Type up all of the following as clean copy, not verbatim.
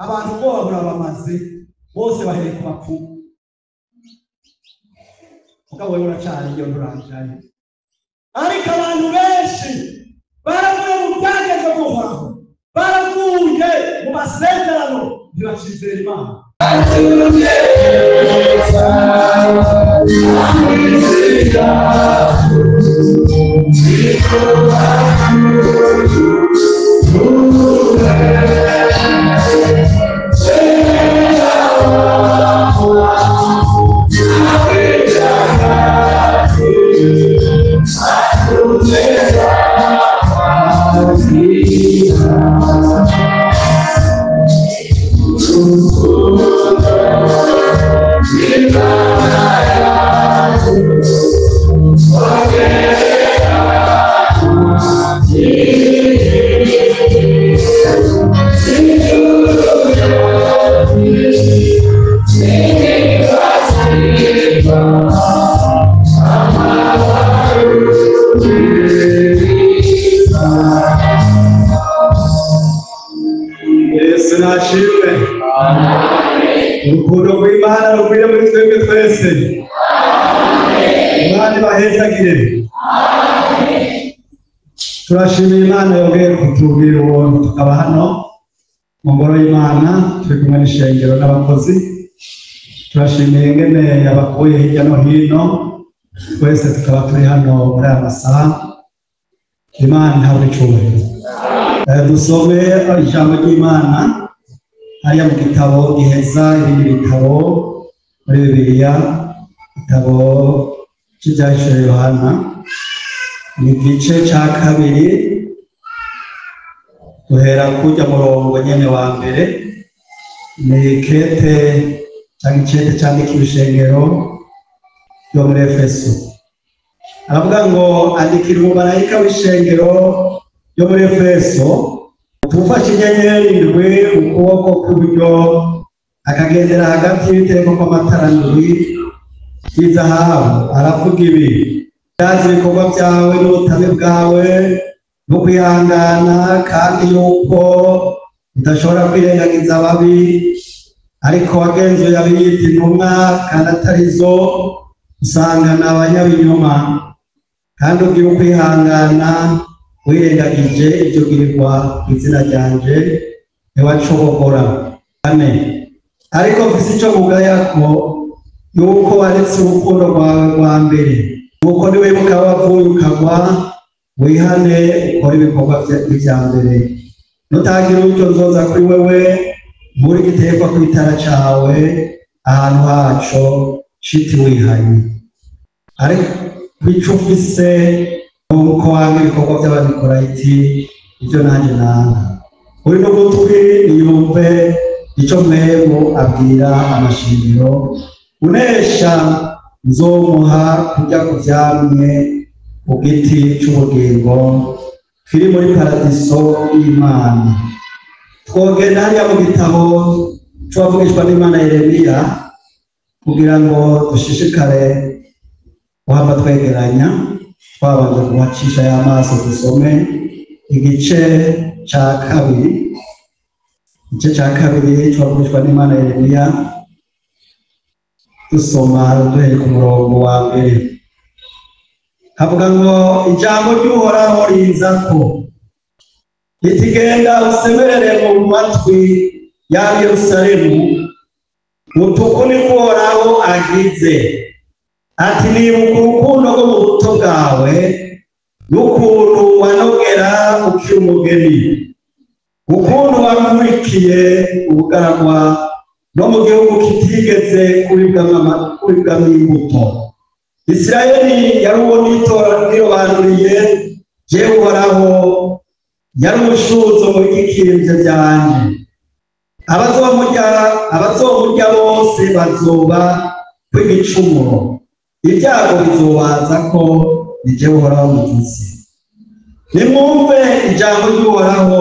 abantu bo babura bamaze bose bahereye ku bapfumu mugabo wewe uracari iyo nturanjaye ariko abantu benshi baravuye mu byageze guhoraho baravuye mu masezerano ntibacizera Imana urukundo rw'Imana rugwire muri twebwe twese Imana ibahezagire turashimira Imana yongeye kutubwira ubuntu tukaba hano mu ngoro y'Imana turi kumwe n'ishengero n'abakozi turashimira ingene yabakuye hirya no hino twese tukaba turi hano muri aya masaha Imana ihabwe icyubahiro dusome ijambo ry'Imana hariya mu gitabo giheza ibindi bitabo muri Bibiliya igitabo cy'ibyahishuriwe Yohana ni igice cya kabiri duhera kujya murongo nyene wa mbere ni kete cyangwa icete cyandikiwe ishengero ryo muri Efeso aravuga ngo andikira umumarayika w'ishengero ryo muri Efeso tufashe inyenyeri indwi ukuboko kw'iburyo akagendera hagati y'ibitereko kw'amatara ndwi y'izahabu aravuga ibi byazi ibikorwa byawe n'ubutame bwawe no kwihangana kandi yuko udashobora kwirengagiza ababi ariko wagenzuye abiyita intumwa kandi atari zo usangana abanyabinyoma kandi ugira ukwihangana wirengagije ibyo bwirwa ku izina ryanje ntiwacogora ane ariko mfise icyo mugaya ko yuko waretse urukundo rwawe rwa mbere nuko niwibuka wavuye ukagwa wihane ukora ibikorwa bya mbere nutagira uburyo nzoza kuri wewe muri giterwa ku itara cawe ahantu haco shiti wihanye ariko kwica ufise nuko wanga ibikorwa by'ababikora iti ibyo nanjye nanga uri no gutwi niyumve icyo mwebo abwira amashingiro unesha nzomuha kujya ku byamwe ku giti cy'ubugingo kiri muri paradiso y'Imana twogenda hariya mu gitabo cy'uwavugishwa n'Imana Yeremiya kugira ngo dushishikare guhamba twegeranya twabanje kuhacisha y'amaso dusome igice cya kabiri cy'uwavugishwa n'Imana Yeremiya dusoma duhere ku murongo wa mbere havuga ngo ijambo ry'Uhoraho riza ko ritigenda usemerere mu matwi ya Yerusalemu utuku niko Uhoraho agize ati nibuka urukundo rwo mu buto bwawe n'ukuntu wanogera ukiri umugeni ukuntu wamurikiye ubugaragwa no mu gihugu kitigeze kuribwamo imbuto Isirayeli yari uwo n'itora n'irobanuriye jewe Uhoraho yari umushuzo muri kikirivyo byanje abazomurya bose bazoba kw'ibicumuro ibyago bizobaza ko ni jewe Uhoraho muvuze nimwumve ijambo ry'Uhoraho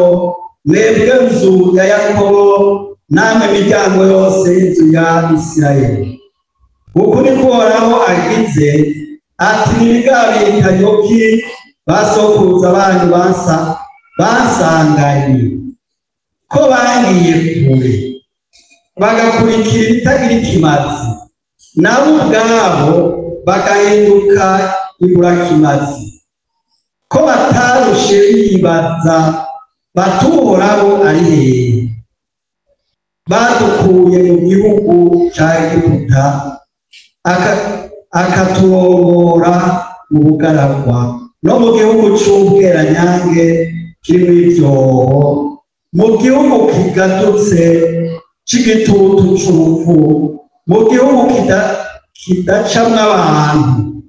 mwebwe nzu ya Yakobo namwe imiryango yose y'inzu ya Isirayeli uku niko Uhoraho agize ati nibigabinkanyoki basokuruza banyu bansanganye ko bangiye kure bagakurikira ibitagira ikimazi, nabo ubwabo bagahinduka iburakimazi, ko batarushe bibaza batuhoraho ari hehe, badukuye mu gihugu ca Egiputa akaturongora mu bugaragwa no mu gihugu c'ubweranyange kirimwo ivyobo, mu gihugu kigadutse c'igitutu c'urupfu, mu gihugu kidacamwo abantu,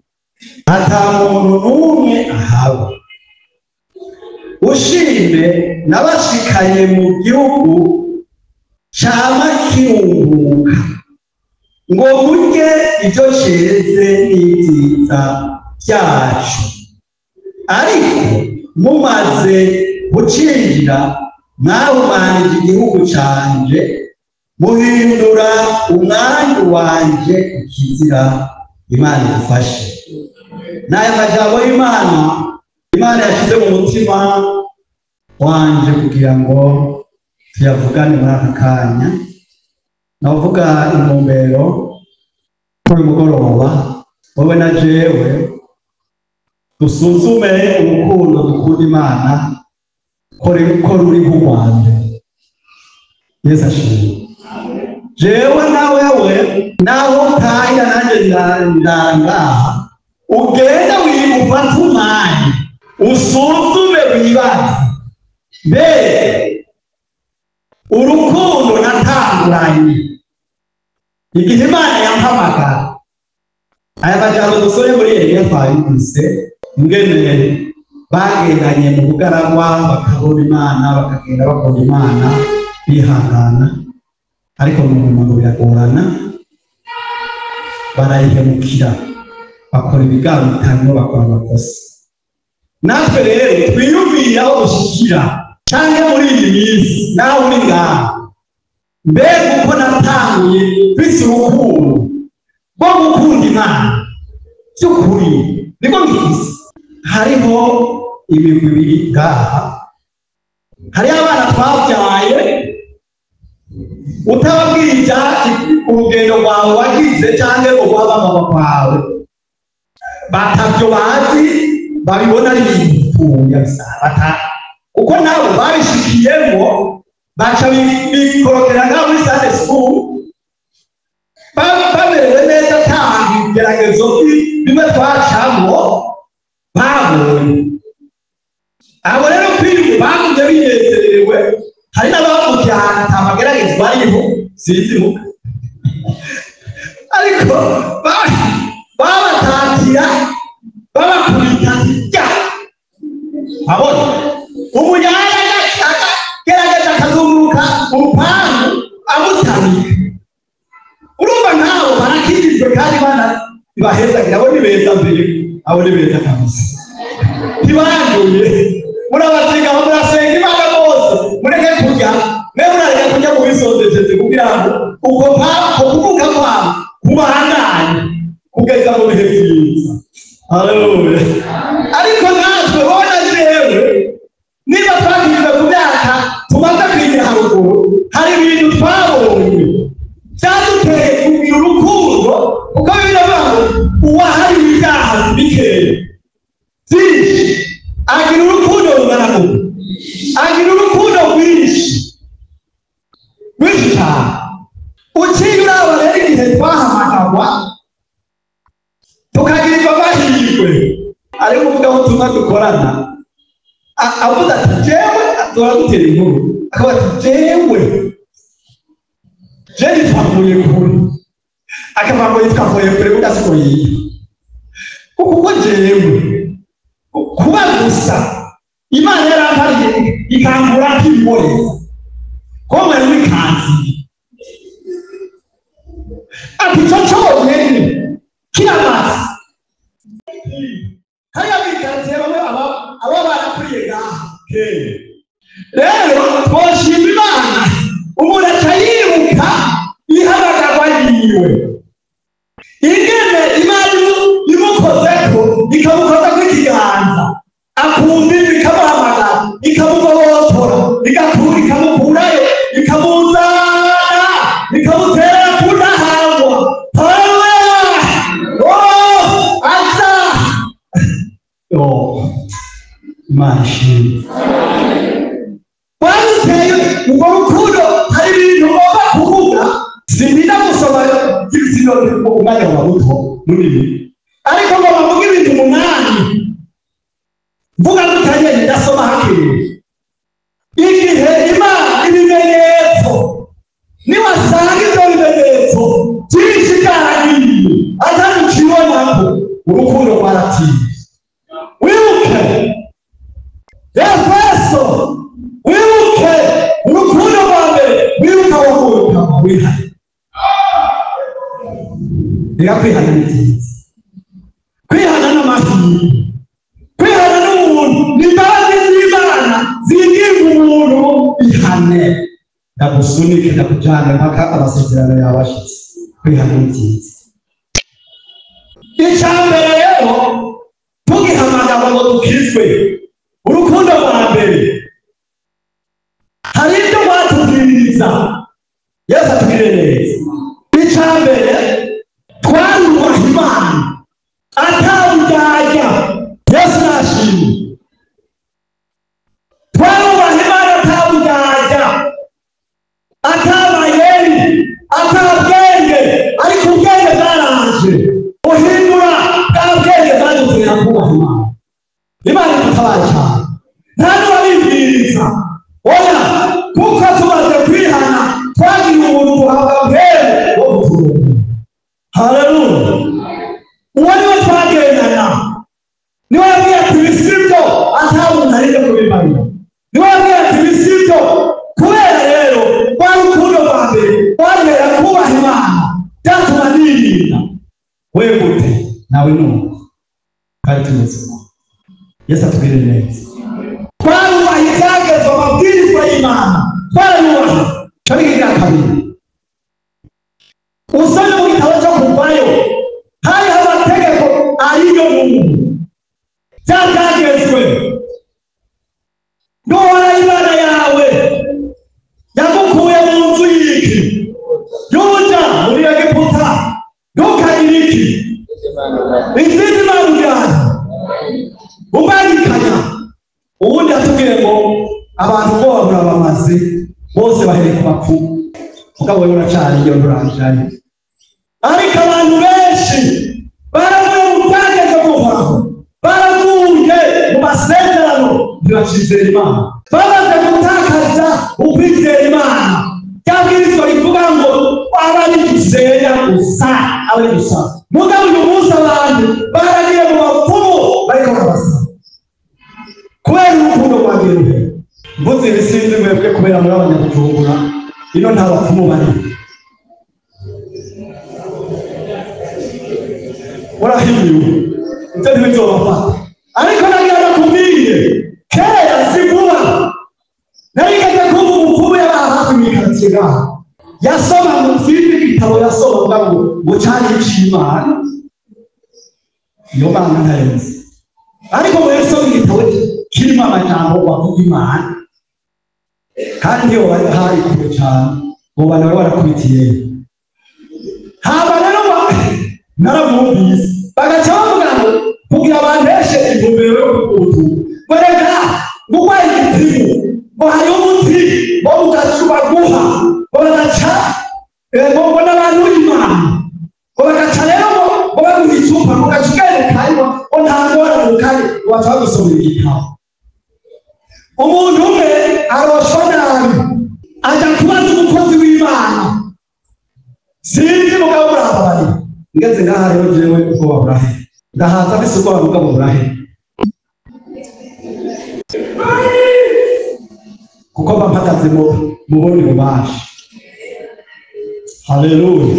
ata muntu n'umwe ahaba. Ushime nabashikanye mu gihugu cama kirumbuka, ngo murye ivyo ceze n'ivyiza vyacu, ariko mumaze gucinjira mwahumanije igihugu canje, muhindura umwandu wanje ukizira. Imana idufashe. N'aya majambo y'Imana Imana yashize mu mutima wanje kugira ngo tuyavugane muri aka kanya. Navuga intumbero kuri mugoroba, wowe na jewe dusuzume urukundo dukunda Imana ko ruri nk'urwanda. Yesu ashimwe. Jewe nawewe naho utahira nanjye ndangaha, ugenda wigufata umwanya usuzume wibaze, mbere urukundo natanguranye igihe Imana yampamagara. Aya majambo dusore muri Yeremiya twayumvise ingene bagendanye mu bugaragwa bakabona Imana, bakagenda bakora Imana bihangana, ariko mu muntu biragorana, barayihemukira, bakora ibiganiro, bakora amakosa. Natwe rero twiyumvira aho dushikira cyangwa muri iyi minsi nawe uri ngaha, mbega uko natanguye bise urukundo rwo gukunda Imana by'ukuri niko ngisi. Hariho imigwi ibiri ngaha, hariho abana twabyaye utababwira ibyatsi urugendo rwawe wagize cyangwa ngo rwaba mama kwawe, batabyo bazi, babibona ari ibipfuya bisa, uko nabo babishikiyemo baca bikorokera ngaho muri Sunday school, baberewe neza kandi ibigeragezo bimwe twacamo babonye. Abo rero kwiwe bakunze binezerewe, hari n'abavuga ati amageragezo bariho sinziho, ariko babatatira babakubita tijya. Abona umunyaya gerageza akazunguruka urupangu amutamika, urumva ntawe barakijijwe kandi bana bahezagira. Abo ni beza mbere, abo ni beza kabisa, ntibanduye. Murabaziga aho murasenga Imana bose, mureke kurya, mwe murareka kurya mu bisondesheje kugira ngo ubwo kuvuga kwawe kubandanye kugeza mu bihe byiza. Haleluya. Ariko natwe bona jewe niba twagize ku myaka tumaze kwigira haruguru, hari ibintu twabonye byaduteye kugira urukundo, kuko biravuga ngo uwahari ibyaha bikeya byinshi agira urukundo rungana gute, agira urukundo rwinshi cyane. Uciye uraba rero igihe twahamagarwa tukagirirwa amahirwe, ari kuvuga ngo tumwe dukorana, avuga ati jewe atora dutera inkuru, akaba ati jewe twavuye kure, akavuga ngo twavuye kure mudasiko yiwe, kuko jewe kuba gusa Imana yarampariye ikangura nk'imboreza ko mwari wikanziye, ati cyo cyonyine kiramaze. Hariya bikanziye bamwe aba barakuriye ngaha rero twoshima Imana, umuntu atayibuka ihamagarwa yiwe, ingene Imana imukozeko ikamukoza kw'ikiganza, akumva ikamuhamagara ikamugobotora ikamukurayo ikamuzana Imana ishimwe. Waziteye ubwo rukundo hari ibintu ugomba kuvuga sinina gusoma ibizino umwanya wa buto munini ariko ngo bavuga ibintu umunani mvuga gutanye ndasoma hakiri igihe Imana ibimenyetso niwasanga ibyo bimenyetso byinshi cyaragiye atari ukibonako urukundo rwaratiye. Wibuke Efeso, wibuke urukundo rwa mbere, wibuka wakuruka wihane. Reka kwihana ni byiza, kwihana n'amahirwe, kwihana n'umuntu ni imbabazi z'Imana zigira umuntu ihane ndagusunike ndakujyana mpaka amasezerano yawe ashitse. Kwihana ni byiza. Icyambere rero tugihamagara ngo dukizwe urukundo rwa mbere hari ibyo batubwiriza Yesu atubwire neza. Icyambere twarubaha Imana atabujyajya Yesu nashimye. Twarubaha Imana atabujyajya atabayeri atabwenge ariko ubwenge bwaranje uhindura bwabwenge bwadutera kubaha Imana. Imana itabaye cyane nta n'uwabibwiriza oya kuko tumaze kwihana twagira ubuntu buhabwa bwere wo guturumba. Haleluya. Uwo niwe twagendana niwe yabwiye ati ibisibyo atamuntu arinde kubimarira. Niwe yabwiye ati ibisibyo kubera rero rwa rukundo rwa mbere rwagera kubaha Imana byatuma nirinda. We gute nawe nuko kandi tumeze uko Yesu atubwire neza. Twarubaha ibyagezwe amabwirizwa y'Imana twarubaha. Cyo bigira kabiri usome mu gitabo cyo kuvayo hari amategeko ariyo muntu byagezwe. Nuhora Imana yawe yagukuye mu nzu y'iki yuja muri Egiputa ntukagire iki izindi mana ujyana ubangikanya. Ubundi atubwiye ngo abantu bo babura bamaze bose bahereye ku bapfumu mugabo wewe uracari iyo nturanjaye. Ariko abantu benshi baravuye mu byageze guhoraho baravuye mu masezerano ntibacizera Imana bamaze gutakaza ukwizera Imana. Ryabwirizwa rivuga ngo abarigisenya gusa abari gusa mugabo uyu munsi abantu baragiye mu bapfumu bariko barabasaba kubera urukundo rwageruhe. Mvuze ibisinzi mwebwe kubera muri abanyabujumbura ino nta bapfumu bari. Warahiriwe ibyo ntibizobafata ariko nagira nakubwiye kera si vuba narigeze kumva umupfumu yabaha hafi mw'ikaritsiye ngaha yasoma mu zindi gitabo yasoma ngo cyari ic'Imana. Iyo Mana ntayozi ariko ngo yasoma igitabo kirimo amajambo bavuga Imana kandi iyo bari hari kure cyane ngo bana bari barakubitiye. Haba rero naramwumvise bagaca bavuga ngo kugira abanteshe intumbero yo kukutu barega gukwaye igitimu ngo hari umuti wo ugacuba guha ngo bagaca ngo n'abantu b'Imana ngo bagaca rero ngo baguha icupa ngo gaca ugerekanye ngo nta ngorane ukari waca bagusomera igitabo. Umuntu umwe aroshwa nabi ajya kubaza umukozi w'Imana sinzi mugabo murababarira ngeze ngaha rero jewe uko waburahe ndahaza mbese uko wavuga mu burahe kuko bampagaze mu bundi bubasha. Haleluya.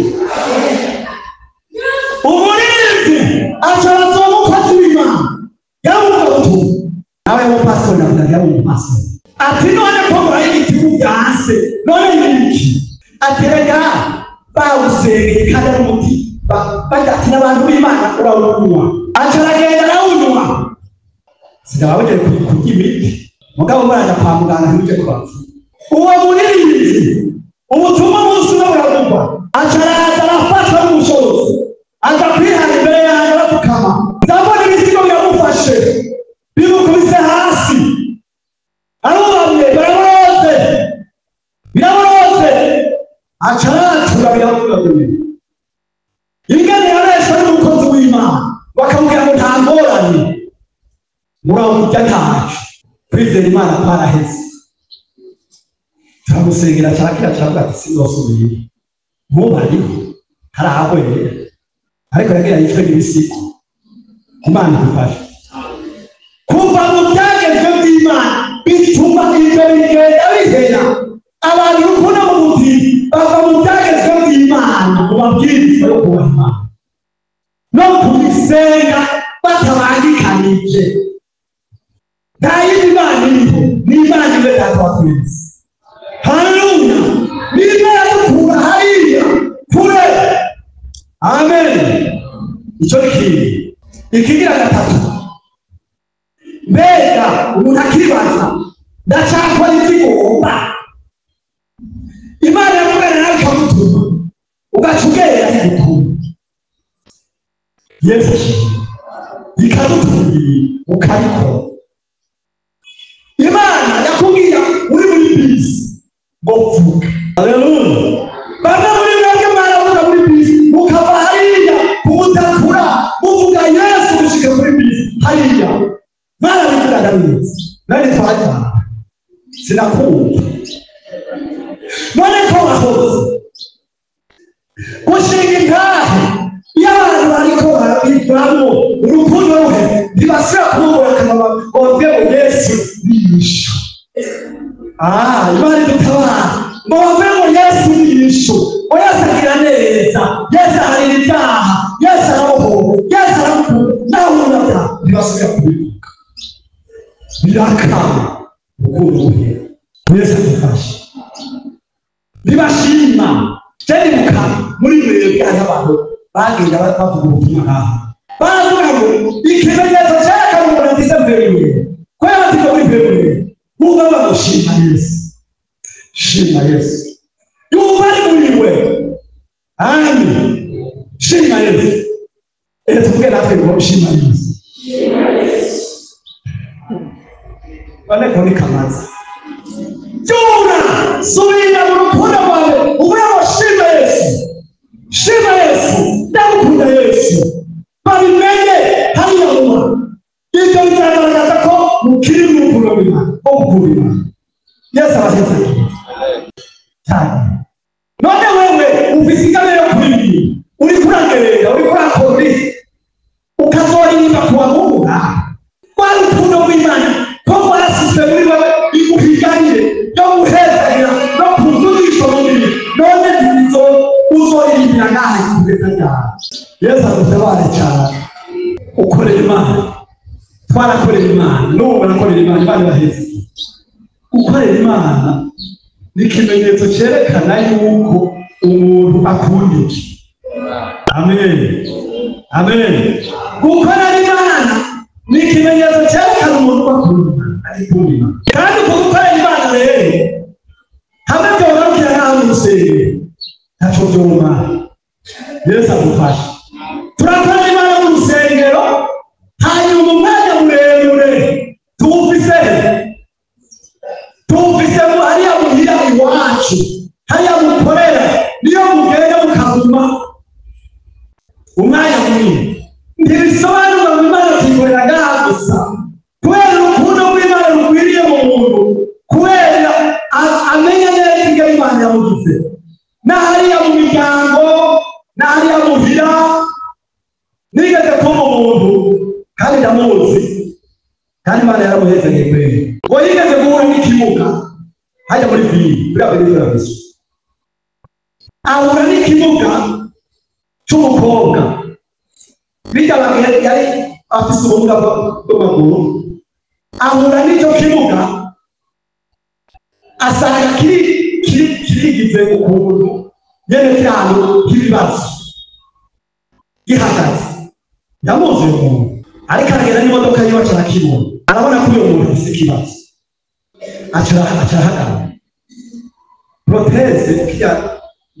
Umurinzi ashobora umukozi w'Imana yavuga utu nawe mu pastor navuga mu pastor ati none ko muri igitimu byase none niki aterega bawusengeye kandi ari umuti bajyati n'abantu b'Imana urawunywa acaragenda arawunywa sinababuje kurya imiti mugabo muraja kwa muganga ntuje kwapfa. Uwo murinzi ubutumwa munsi n'uburavugwa acaraza arafatwa n'ubushobozi aza kwihana imbere yanjye batukama ndabona ibisigo byamufashe bimukubise hasi acaratura biravuga ingene yabeshwe n'umukozi w'Imana bakamubwira ngo nta ngorane murabujya ntacu kwizera Imana twaraheze turamusengera cyakira cyavuga ati sinzosubira ntubariho harahwera ariko yagira yitwe n'ibisigo Imana idufashe kuva mu byagezwe by'Imana bituma ibyo bigenda bihera abantu ukunda mu buzima bava mu byagezwe by'Imana mu mabwiriza yo kubaha Imana no kubisenga batabangikanije nta yindi Mana iriho ni Imana imwe Data wa twese haleluya ni Imana dukura hariya kure amen icyo kiri ikigira gatatu mbega umuntu akibaza ndacakora ikigomba Imana yamugana nawe ikamutuma ugacugera ikagutuma Yesu ikagutumira ukabikora Imana yakubwira uri muri bisi ngo vuga haleluya bana muri mwebwe mwaravuga muri bisi mukava hariya kumutakura muvuga Yesu gushika muri bisi hariya barabikuraga neza nari twajyana sinakumva none ko wahoze gushinga intahe y'abantu bariko barabivamo urukundo ruhe ntibasira kumubura akamama ngo Yesu nisho Imana idutabara ngo bave ngo Yesu nisho ngo Yesu agira neza Yesu aharira ibyaha Yesu arabohora Yesu aramukura nawe urabya ntibasubira kubivuga birakama urukundo ruhe Yesu adufashe bibashima cyane mukama muri mwebwe abantu bagenda bavuga ubutumwa ngaha baravuga ngo ikimenyetso cy'akamubona gisemberewe kwera tiko muri mwebwe kuba bamushima Yesu shima Yesu yuba ari muri we amen shima Yesu tuvuge natwe ngo shima Yesu bane koni kamaza Jura subira mu rukundo rwawe ubura shima Yesu shima Yesu ndakunda Yesu babimenye hariya muma ibyo bigaragaza ko mukiri mu rukundo rw'Imana okubira Yesu abaheza cyane none wewe ubisigame yo kuririmba uri kurangerera uri kurakora ukazorinda kuwa Mungu kwa rukundo rw'Imana ko warasize muri wewe iguhiganire yo guhezagira no kuzurisha umubiri none ntizo uzoririmbira ngaha kugeza ryari Yesu adutabare cyane ukorera Imana twarakorera Imana n'ubu barakorera Imana Imana ibaheze ukorera Imana ni ikimenyetso cyerekana yuko umuntu akunda iki amen amen gukorera Imana ni ikimenyetso cyerekana umuntu akunda arikunda kandi gukorera Imana rero hamwe byorokera nawe musenge ntacyo byuma Yesu adufashe turakorera Imana mu rusengero hanyuma umwanya muremure tuwufise hariya muhira iwacu hariya mukorera niyo mugenda mukaguma umwanya munini ntibisobanura ngo Imana tuyikorera ngaha gusa kubera urukundo rw'Imana rukwiriye mu muntu kubera amenya neza ibyo Imana yamugize n'ahariya mu miryango n'ahariya muhira nigeze kuba umuntu kandi ndamuzi kandi Imana yaramuhezanye kweli ngo yigeze guhura n'ikimuga hajya muri bibiri kuri abiri bisu ahura n'ikimuga cy'umukobwa bijya yari afise ubumuga bw'amaguru ahura n'icyo kimuga asanga kirigize ukuntu nyene cyane k'ibibazo gihagaze yamuze umuntu ariko aragenda n'imodoka yiwe arakibona arabona ko uyo muntu afise ikibazo acarahagara proteze kya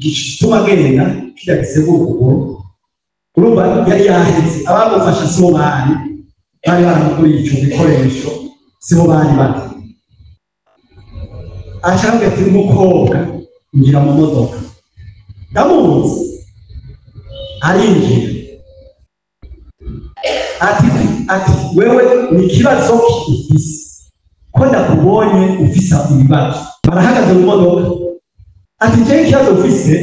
gituma agenda kya gisego ukuguru urumva yari yaheze abamufasha sibo bari baramukuriye icyo gikoresho sibo bari acambwe ati umukobwa ngira mu modoka ndamuzi arinjira ati wewe ni ikibazo ufise ko ndakubonye ufise ibibazo. Barahagaze mu modoka ati je ikibazo ufise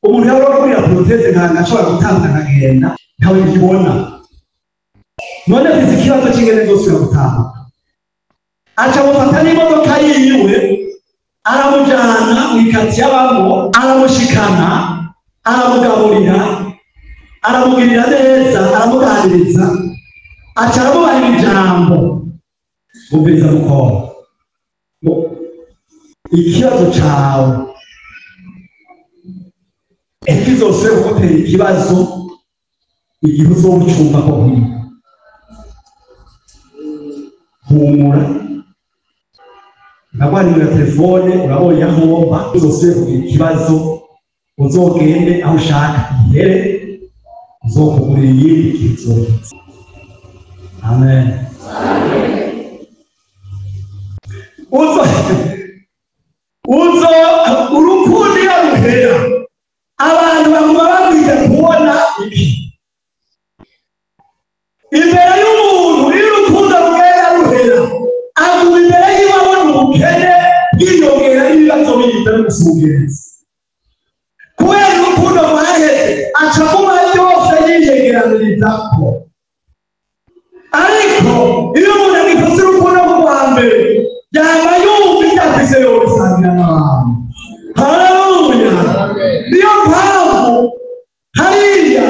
umuntu yari kurira proteze nkanga ashobora gutanga nkagenda ntawe nkibona none ufise ikibazo kingene zose gutanga. Acha mufata n'imodoka yiwe aramujana mu ikati y'abamo aramushikana aramugaburira aramugirira neza aramuganiriza aca aramubarira ijambo umviriza mukobwa ikibazo cawe ikizose kugutera ikibazo igihe uzobucumba ko humura nagwanira telefone urabonye ahomba uzose kugira ikibazo uzogende aho ushaka ihere uzokugurira iyindi kizo. Amen. Uzo urukundo yaruhera abantu baguma babwira kubona iki imbere y'umuntu y'urukundo ruhera aguma imbere y'ibabona ubukene bwiyongera n'ibibazo biyitari gusugenza kubera urukundo rwaheze aca kuba byose yiyegeranyirizako. Ariko iyo umuntu agikoze urukundo rwa mbere yaba yumva icyafise yobisangira n'abantu. Haleluya. Niyo mpamvu hariya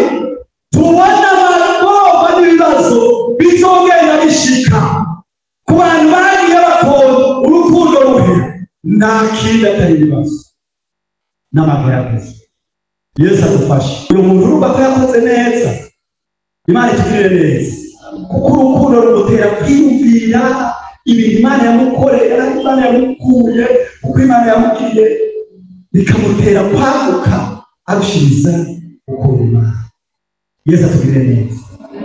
tubona amaragomba n'ibibazo bizogenda bishika ku bantu bagiye bakora urukundo ruhera nta kindi atari ibibazo n'amagaragaza. Yesu adufashe. Uyu muntu urumva ko yakoze neza, Imana itugirire neza, kuko urukundo rugutera kwiyumvira ibintu Imana yamukorera, Imana yamukuye, uko Imana yamugiriye bikamutera kwaguka abishiriza gukora Imana. Yesu atugirire neza.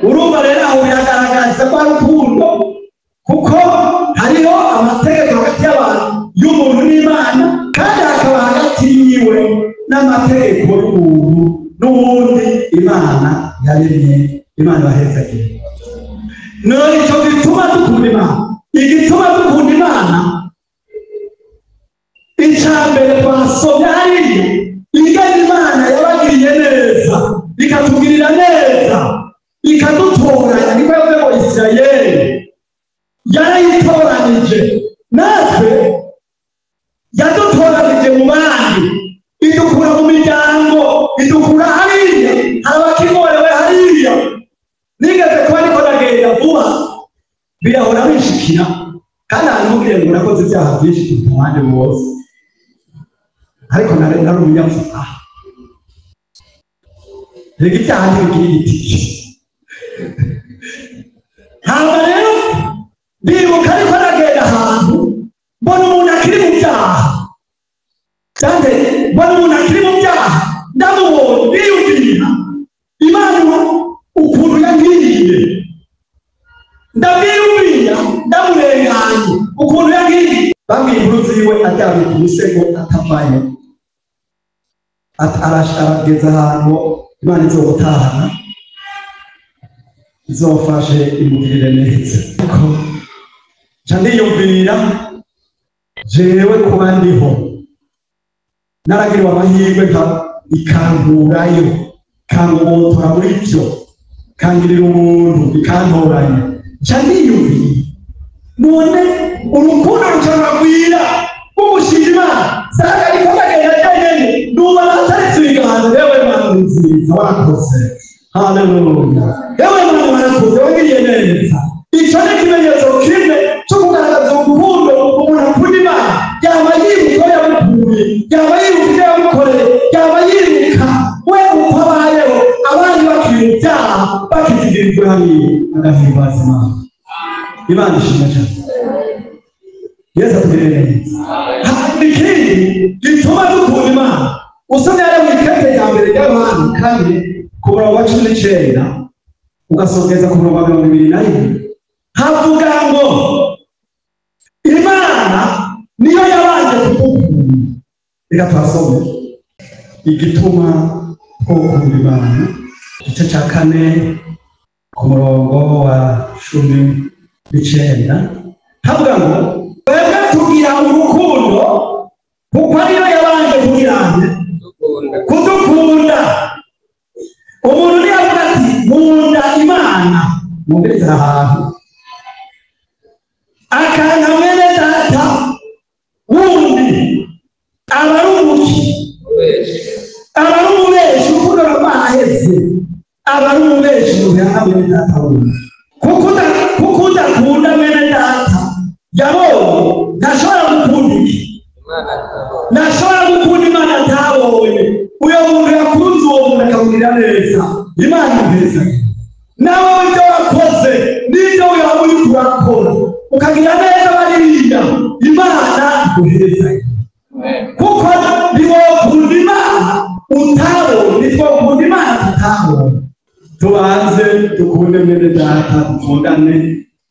Urumva rero aho yagaragaza ko urukundo, kuko hariho amategeko hagati y'abantu y'umuntu n'Imana, kandi hakaba hagati yiwe n'amategeko y'umuntu n'ubundi Imana yaremye. Imana bahezagiye. None icyo gituma dukunda Imana, igituma dukunda Imana icambere twasomye hariya ingene Imana yabagiriye neza ikatugirira neza ikadutoranya. Niko yavuze ngo Isirayeli yarayitoranije, natwe yadutoranije mu bandi, idukura mu miryango, idukura hariya abakimorewe hariya. Nigeze kuba ariko ndagenda vuba birahora bishikira, kandi aramubwira ngo nakoze ibyaha byinshi kuruta abandi bose, ariko nari umunyabyaha. Rega icyaha ntibigira igitike. Hama rero ndibuka ariko ndagenda ahantu mbona umuntu akiri mu byaha, kandi mbona umuntu akiri mu byaha ndamubonye biyumvira Imana ukuntu yangiriye, ndabwiyumvira ndamurenganye ukuntu yangiriye. Bambwiye inkuru ziwe aryamye ku musego atavayo, arageza ahantu Imana izomutahana izomfashe imugirire neza. Ariko nca ndiyumvira jewe kuba ndiho naragiriwe amahirwe ikankurayo, ikangobotora muri byo, kangirira umuntu ikantoranya. Nca ndiyumvira none urukundo rucaragwira rw'umushinga Imana sanga ariko ndagenda nyene nuba nataretse ibiganza. Yewe Mana nziza warakoze. Haleluya. Yewe Mana warakoze, wagiriye neza. Icyo ni ikimenyetso kimwe cyo kugaragaza urukundo umuntu akunda Imana. Yaba yibuka yamukuye, yaba yibuka ibyo yamukoreye, yaba yibuka we uko abayeho, abandi bakiri mu byaha bakizigirijwe hariya agahimbaza Imana. Imana ishimwe cyane. Yesu atugirire neza. Ikindi gituma dukunda Imana, usomye ari mu ikete ya mbere y'abantu kandi ku murongo wa 19 ugasongeza ku murongo wa 21 havuga ngo Imana niyo yabanje kudukunda. Reka twasome igituma twokunda Imana. Igice cya 4 ku murongo wa 19 havuga ngo twebwe tugira urukundo kuko ariyo yabanje kugirange kudukunda. Umuntu niyavuga ati nkunda Imana mubeze ahantu akana mwene data wundi abarumuki abarumubeshi urukundo rwaheze abarumubeshi ruhanga mwene data wundi kuko udakunda mwene data yabonye ntashobora gukunda iki ntashobora gukunda Imana atabonye. Uyo muntu yakunze uwo muntu akabwira neza Imana neza nawe ibyo wakoze n'ibyo waba uri kurakora ukagira neza bariya Imana iguheza kuko niwokunda Imana utabonye nitwokunda Imana tutabonye. Tubanze dukunde mwene data dukundane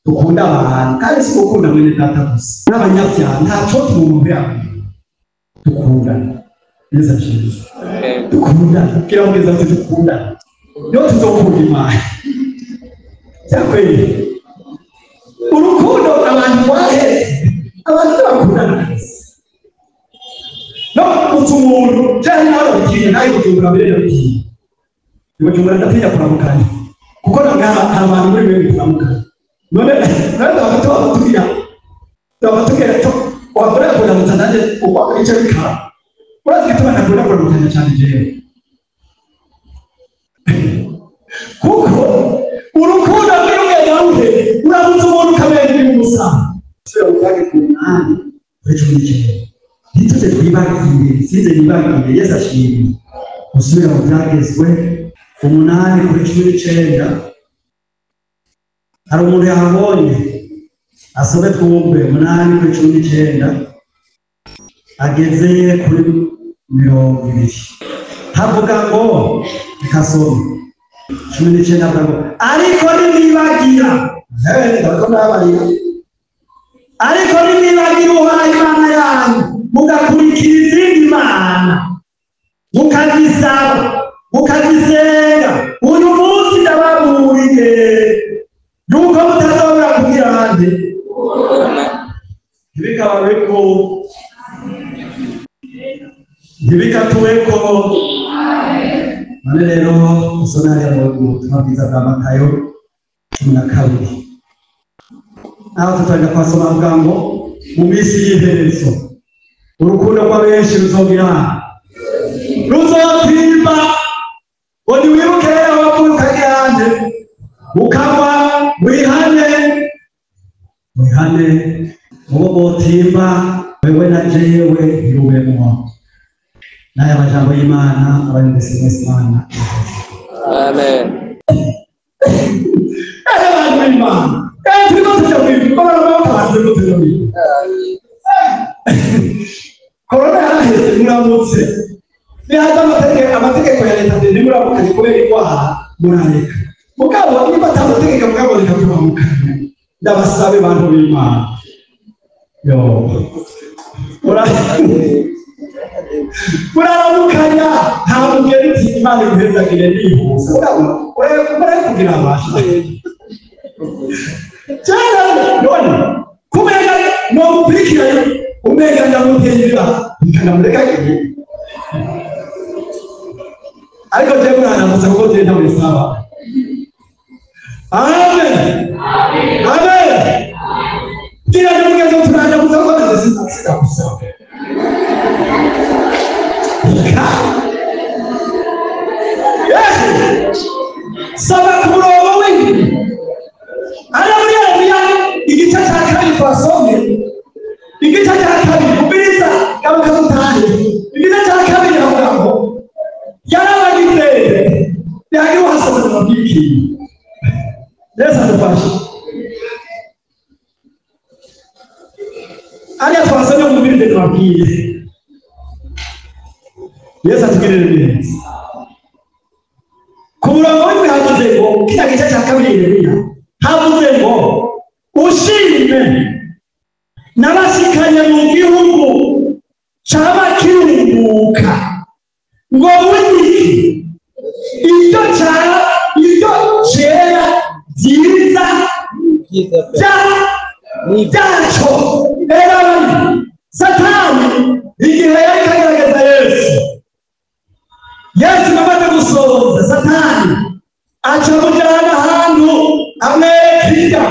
dukunda abantu kandi si gukunda mwene data gusa n'abanyabyaha ntaco tumuntu yabo dukundane neza cyane dukundane kira mwiza dukundane yo tuzokunda Imana cyakweye urukundo abantu baheze abantu bakundana no umuntu cyane nawe ugiye nayo kujumbura mbere bigiye kujumbura ndatinya kuramukanya kuko nanga abantu muri mwe kuramukanya none nanda abatugira to wabura kuramutsa nanje uko icyo bikara urazi gituma nakunda kuramukanya cyane jewe kuko urukundo rw'umwegaruhe uramutse umuntu kabende n'umusa sio utake kunani kwecho n'ikindi nituje twibagiye size nibagiye Yesu ashimye usubira mu byagezwe 8 kuri 19 hari umuntu yahabonye asome twumve 8 kuri 19 ageze kuri 20 havuga ngo ikasome 19 avuga ngo ariko nibagira ariko nibagira uhaye Imana yanyu mugakurikira izindi mana mukazisaba mukazisenga uyu munsi ndababuriye yuko mutazobora kugira hande ntibikatuweko. None rero usonari mu butumwa bwiza bwa Matayo 12 aho tutanga kwasoma avuga ngo mu minsi y'iherezo urukundo rw'abenshi ruzotimba ngo niwibuke abavuka yanjye ukaba wihane uwo botimba wewe na jewe ntirubemwa. N'aya majambo y'Imana abanyese Imana. Amen. Abantu b'Imana turiko tujya korona yaraheze muramutse nihaza amategeko ya leta ndende muramukanye kubera indwara murareka mugabo niba atamategeko mugabo reka turamukanye ndabasabe bantu b'Imana yo uraramukanya nta mugeni uti Imana iguhezagire nihuse urabona kugira abasha cyane none kumenya no gupikira umenya ndamutera nkamureka igihe ariko je mwana musago je ndabisaba. Amen amen kira ndumugezo turanja musago ndasika kusaba saba kuroba wingi ana muri ya igice cya kabiri twasomye igice cya kabiri kubiriza kama kazutanye igice cya kabiri avuga ngo yarabagize yari wasoma mabiki Yesu atafasha ali atwasomye mu bibiri twabwiye Yesu atugirira neza kumurongo w'imwe havuze ngo kila gice cya kabiri Yeremiya havuze ngo ushime n'abashikanye mu gihugu cy'abakirunguka ngo wiki icyo cyara icyo cyera byiza byaco rero Satani igihe yari kagerageza Yesu amaze gusohoza Satani aca mujyana ahantu amwereka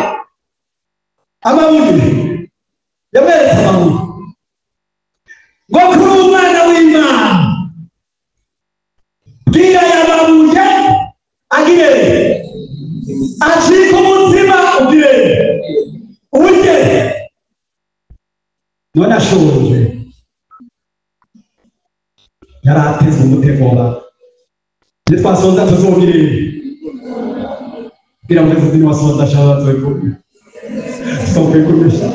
amabuye yaberetse amabuye ngo kuri umwana w'Imana bwira yababuye agire acika umutima ugire urye none ashoboye yarateze umutego nitwasonza tuzongere bwira mwese zini wasonza shabazo ikubye tukakwikumisha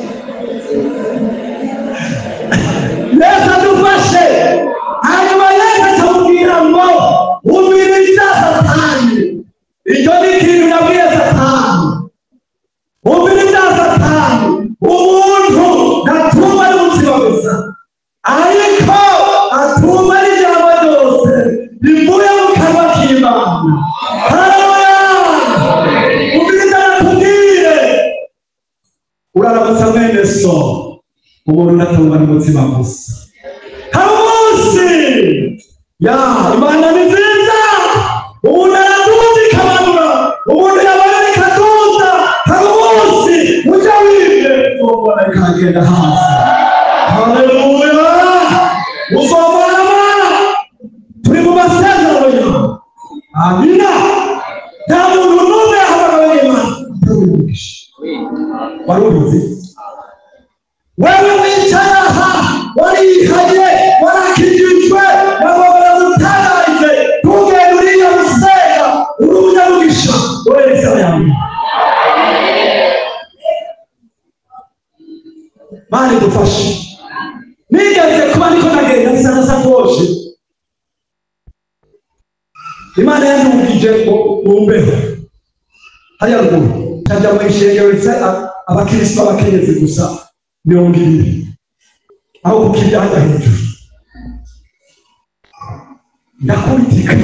Yesu adufashe hanyuma Yesu akamubwira ngo umviriza Satani icyo ni ikintu nabwiye Satani umviriza Satani umuntu ntatuma ari umutima gusa ariko atuma ari ijambo ryose rivuye mu kanwa k'Imana haleluya umviriza nakubwire uraramutsa mwene so umuntu ntatuma ari umutima gusa hari umunsi Imana ni nziza umuntu araduza ikamanura umuntu yabaye ikaduza hari umunsi ujya wibwe uzobona ikagenda hasi haleluya uzobona turi mu masezerano yawe amina nta muntu n'umwe yahamagawe n'Imana wari ubizi wewe wicaye aha warihaye warakijijwe wababara mutaraje ntugende uriya musega uri umunyamugisha wereza yawe Mani dufashe nigeze kuba niko nagenda bisa na sakoshi Imana yandungije umbeho hariya ruguru cyajya mu ishengero abakristo abakenyezi gusa 200 aho kukijyana hejuru ndakuritika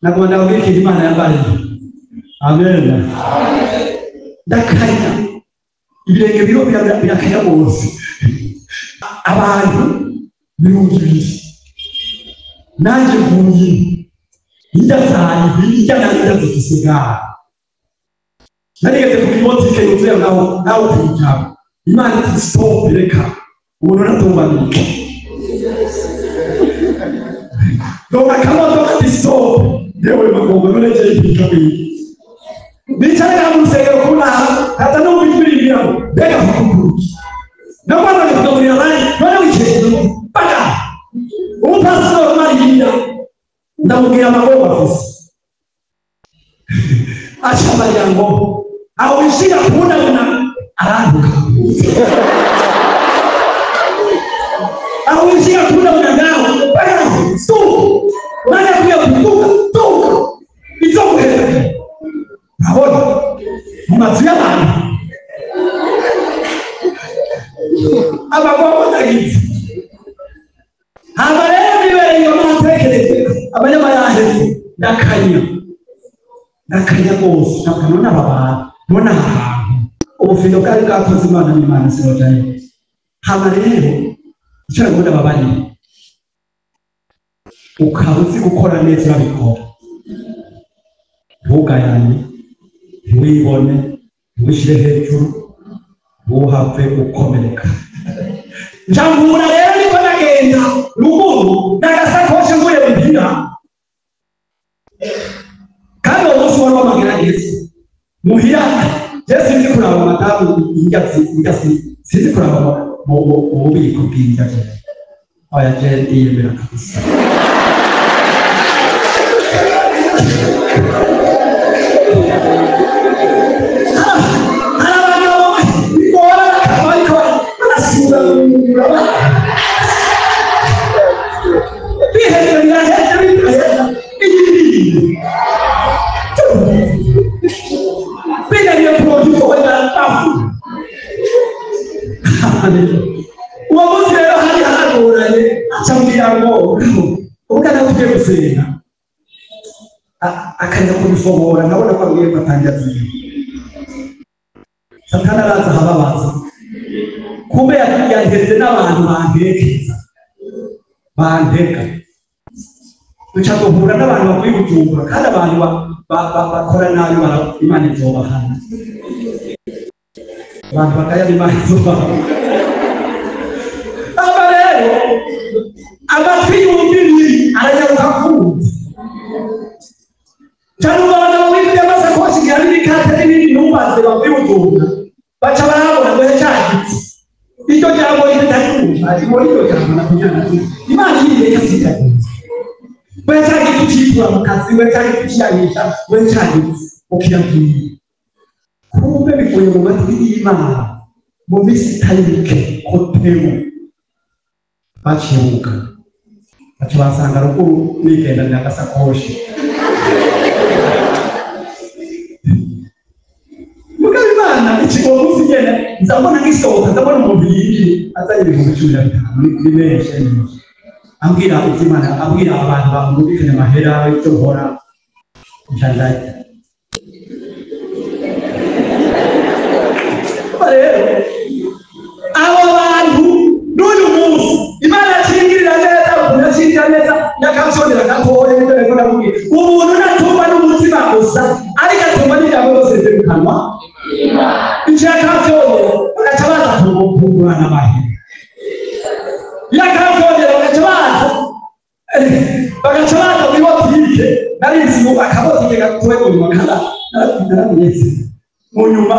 nagomba ndabwira Imana yabaye amen ndakanya ibirenge biro birakanya bose abantu 200 nanjye mvuye njya zikisigara narigeze kubibotike yuzuye naho kujyamo Imana iti stop reka umuntu natumbanike donc akamodoka iti stop yewe magomba mureke ibikabi bicara mu rusengero kuna hata no kubirira bega kukuruki nabana kugaburira abandi none wicaye baga umupasitoro mariya ndamubwira amagomba afise ashabagira ngo aho wishyira kubona aranduka aho wishyira kubona nawe baga stop nane kuya kutuka izo guhera abona mumazi y'abantu abagomba nagize abarebe bibere iyo matekereze abanyamayaheze nakanya bose nakanona abantu nona ahantu ubufindo bwari bwakoze Imana n'Imana sinojanye hama rero icyo ngunda babanye ukaba uzi gukora neza urabikora ntugayane ntiwibone ntiwishyire hejuru ntuhave ukomereka njambura rero niko nagenda ruguru n'agasakoshi mvuye muhira kandi uwo munsi wari w'amagerageza muhira Yesu sinzi kuraba amadamu sinzi kuraba mu bubiko bw'indya oya je ndiyemera kabisa uwo munsi rero hari hano acambwira ngo ubwana tugiye gusenga akajya kubifobora nkabona ko abwiye ko atangira ziyo Satani araza ahababaza kumbe yageze n'abantu banteka duca duhura n'abantu bakwiye gucumbura kandi abantu bakora nabi Imana izobahana abantu bakayaba Imana izobahana aba rero amatwi yumviriye aranyaruka kumva cyane ubona wibye amasakoshi gihari n'ikate n'ibindi ntumbaze bakwiye gucumbura baca barabona ngo cyagitse icyo jambo ritakumva ariko icyo jambo nakunyana Imana yireka sitakunze wechagi kuchitwa mukazi wechagi kuchiyanisha wechagi ukiyambiri kumbe bikuye mu matwi y'Imana mu misi tayike kotemu bachiuka basanga rukuru nigenda n'agasakoshi mukazi Imana ikigo kuzigenda nzabona ngisohoka ndabona umuntu yinjiye azanye ibihumbi 15 ni menshi ambwira Imana ambwira abantu bamubikanye amahera y'icyo nkora njyandaye rero abo bantu n'uyu munsi Imana akingirira neza ukunashinja neza yakabisondera gatoya n'ibyo yakora kubwira umuntu natumva n'umutima gusa ariko atumva n'ijambo ryose riri mu kanwa icyo yakabyongera bagaca baza kungurana amahera yakabyongera bagaca baza muri botike narizi ubu akabotike gatoya mu nyuma naramenyetse mu nyuma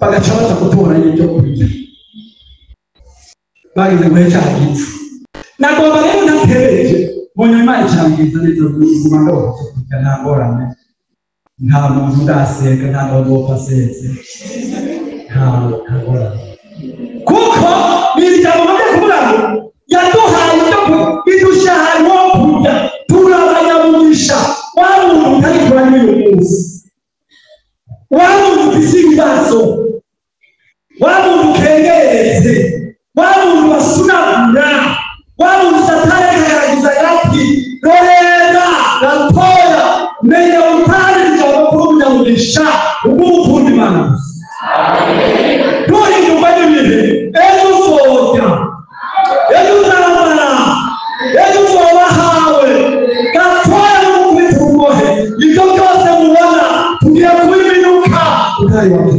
bagaca baza gutoranya ibyo kurya bageze muri cya giti nagomba rero ntatereje mu nyuma icyangiza neza ubuzima ndabona kurya nta ngorane nta muntu ndaseka nta n'uwopfa asetse nta ngorane kuko n'ijambo bajya kuvuga ngo yaduhaye ibyo idusha ahantu ho kurya turabanyamugisha wa muntu utari kuranya uyu munsi wa muntu ufise ibibazo wa muntu ukengereze wa muntu basunagura wa muntu Satani akagaragaza gati rohera gatoya menya utari ijambo kurunyamugisha ubw'ubukundi Imana gusa turi nyuma y'ibihe ejo uzorya ejo uzambara ejo uzobahawe gatoya n'umukubita urugohe ibyo byose mubona tugiye kubibinuka utari wawe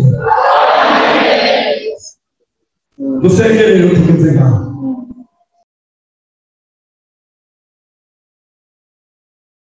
dusenge rero tumeze ngaho